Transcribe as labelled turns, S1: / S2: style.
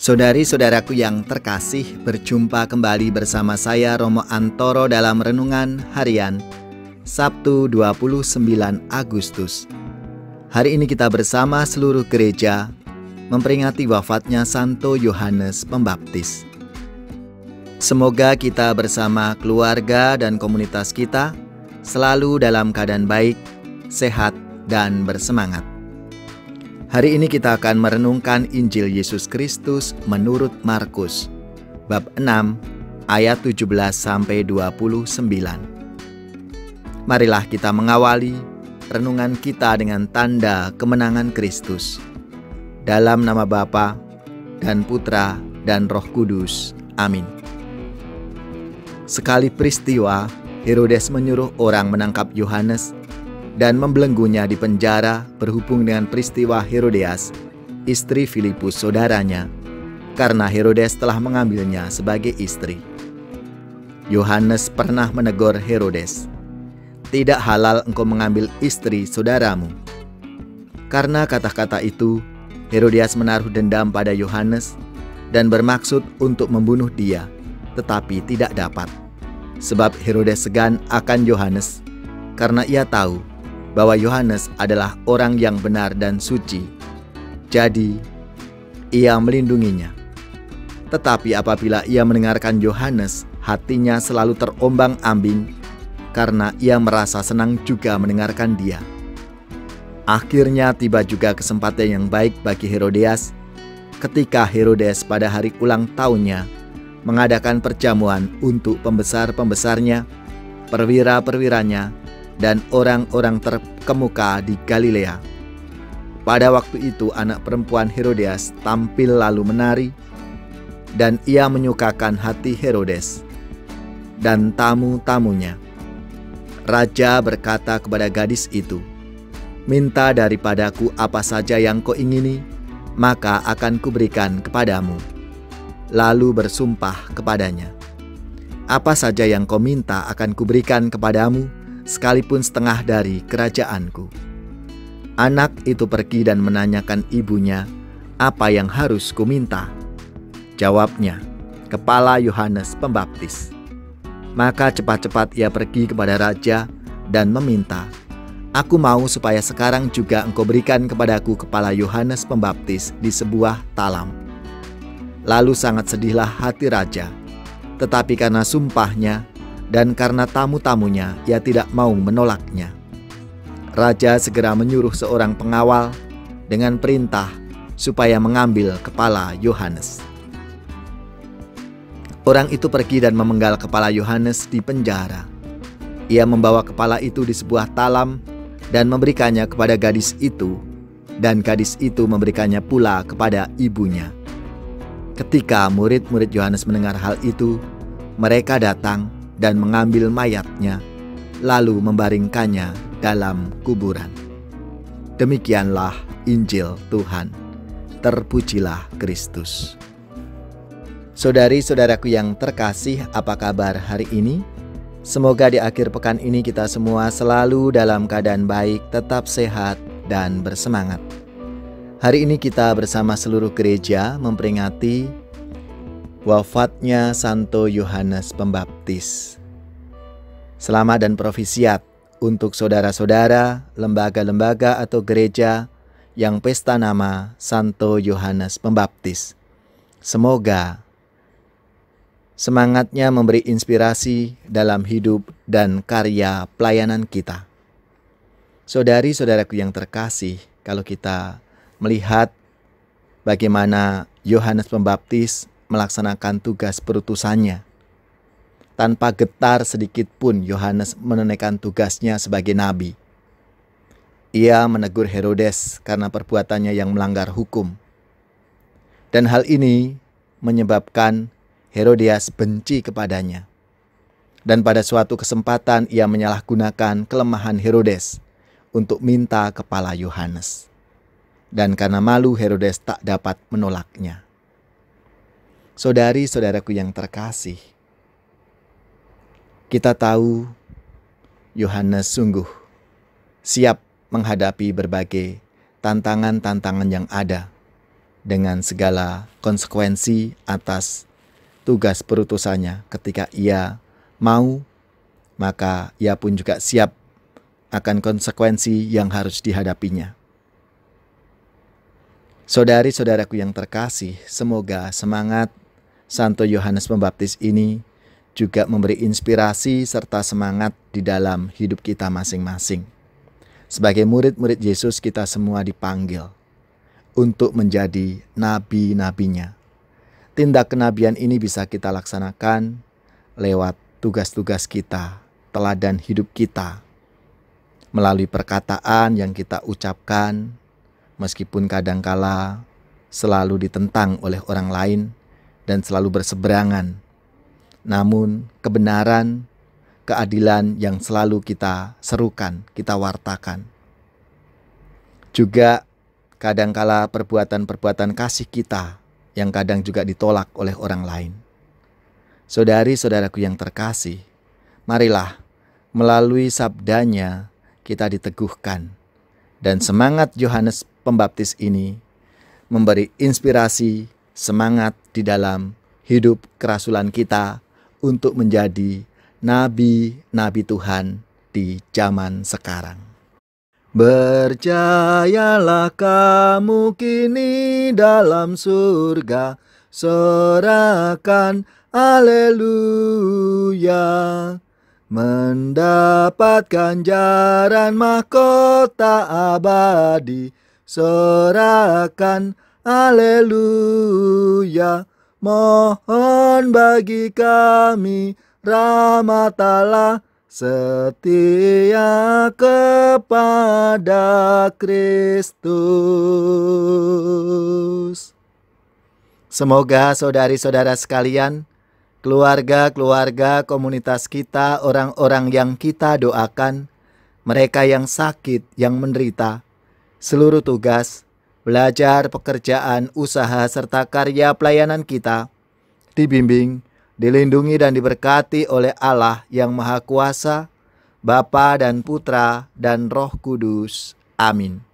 S1: Saudari-saudaraku yang terkasih, berjumpa kembali bersama saya Romo Antoro dalam Renungan Harian Sabtu 29 Agustus. Hari ini kita bersama seluruh gereja memperingati wafatnya Santo Yohanes Pembaptis. Semoga kita bersama keluarga dan komunitas kita selalu dalam keadaan baik, sehat, dan bersemangat. Hari ini kita akan merenungkan Injil Yesus Kristus menurut Markus, bab 6, ayat 17-29. Marilah kita mengawali renungan kita dengan tanda kemenangan Kristus. Dalam nama Bapa dan Putra dan Roh Kudus. Amin. Sekali peristiwa, Herodes menyuruh orang menangkap Yohanes dan membelenggunya di penjara berhubung dengan peristiwa Herodias, istri Filipus saudaranya, karena Herodes telah mengambilnya sebagai istri. Yohanes pernah menegur Herodes, "Tidak halal engkau mengambil istri saudaramu." Karena kata-kata itu, Herodias menaruh dendam pada Yohanes dan bermaksud untuk membunuh dia, tetapi tidak dapat. Sebab Herodes segan akan Yohanes, karena ia tahu bahwa Yohanes adalah orang yang benar dan suci. Jadi, ia melindunginya. Tetapi apabila ia mendengarkan Yohanes, hatinya selalu terombang-ambing karena ia merasa senang juga mendengarkan dia. Akhirnya tiba juga kesempatan yang baik bagi Herodias ketika Herodes pada hari ulang tahunnya mengadakan perjamuan untuk pembesar-pembesarnya, perwira-perwiranya, dan orang-orang terkemuka di Galilea. Pada waktu itu anak perempuan Herodias tampil lalu menari, dan ia menyukakan hati Herodes dan tamu-tamunya. Raja berkata kepada gadis itu, "Minta daripadaku apa saja yang kau ingini, maka akan kuberikan kepadamu." Lalu bersumpah kepadanya, "Apa saja yang kau minta akan kuberikan kepadamu, sekalipun setengah dari kerajaanku." Anak itu pergi dan menanyakan ibunya, "Apa yang harus kuminta?" Jawabnya, "Kepala Yohanes Pembaptis." Maka cepat-cepat ia pergi kepada raja dan meminta, "Aku mau supaya sekarang juga engkau berikan kepadaku kepala Yohanes Pembaptis di sebuah talam." Lalu sangat sedihlah hati raja, tetapi karena sumpahnya dan karena tamu-tamunya, ia tidak mau menolaknya. Raja segera menyuruh seorang pengawal dengan perintah supaya mengambil kepala Yohanes. Orang itu pergi dan memenggal kepala Yohanes di penjara. Ia membawa kepala itu di sebuah talam dan memberikannya kepada gadis itu, dan gadis itu memberikannya pula kepada ibunya. Ketika murid-murid Yohanes mendengar hal itu, mereka datang dan mengambil mayatnya, lalu membaringkannya dalam kuburan. Demikianlah Injil Tuhan. Terpujilah Kristus. Saudari-saudaraku yang terkasih, apa kabar hari ini? Semoga di akhir pekan ini kita semua selalu dalam keadaan baik, tetap sehat, dan bersemangat. Hari ini kita bersama seluruh gereja memperingati wafatnya Santo Yohanes Pembaptis. Selamat dan profisiat untuk saudara-saudara, lembaga-lembaga atau gereja yang pesta nama Santo Yohanes Pembaptis. Semoga semangatnya memberi inspirasi dalam hidup dan karya pelayanan kita. Saudari-saudaraku yang terkasih, kalau kita melihat bagaimana Yohanes Pembaptis melaksanakan tugas perutusannya, tanpa getar sedikit pun Yohanes menunaikan tugasnya sebagai nabi. Ia menegur Herodes karena perbuatannya yang melanggar hukum. Dan hal ini menyebabkan Herodias benci kepadanya. Dan pada suatu kesempatan ia menyalahgunakan kelemahan Herodes untuk minta kepala Yohanes. Dan karena malu, Herodes tak dapat menolaknya. Saudari-saudaraku yang terkasih, kita tahu Yohanes sungguh siap menghadapi berbagai tantangan-tantangan yang ada dengan segala konsekuensi atas tugas perutusannya. Ketika ia mau, maka ia pun juga siap akan konsekuensi yang harus dihadapinya. Saudari-saudaraku yang terkasih, semoga semangat Santo Yohanes Pembaptis ini juga memberi inspirasi serta semangat di dalam hidup kita masing-masing. Sebagai murid-murid Yesus, kita semua dipanggil untuk menjadi nabi-nabinya. Tindak kenabian ini bisa kita laksanakan lewat tugas-tugas kita, teladan hidup kita, melalui perkataan yang kita ucapkan, meskipun kadangkala selalu ditentang oleh orang lain dan selalu berseberangan. Namun kebenaran, keadilan yang selalu kita serukan, kita wartakan. Juga kadangkala perbuatan-perbuatan kasih kita yang kadang juga ditolak oleh orang lain. Saudari-saudaraku yang terkasih, marilah melalui sabdanya kita diteguhkan. Dan semangat Yohanes Pembaptis ini memberi inspirasi, semangat di dalam hidup kerasulan kita untuk menjadi nabi-nabi Tuhan di zaman sekarang. Berjayalah kamu kini dalam surga, sorakan haleluya, mendapat ganjaran mahkota abadi, sorakan haleluya. Mohon bagi kami rahmat Allah setia kepada Kristus. Semoga saudari-saudara sekalian, keluarga-keluarga komunitas kita, orang-orang yang kita doakan, mereka yang sakit, yang menderita, seluruh tugas, belajar, pekerjaan, usaha, serta karya pelayanan kita dibimbing, dilindungi dan diberkati oleh Allah yang Maha Kuasa, Bapa dan Putra dan Roh Kudus. Amin.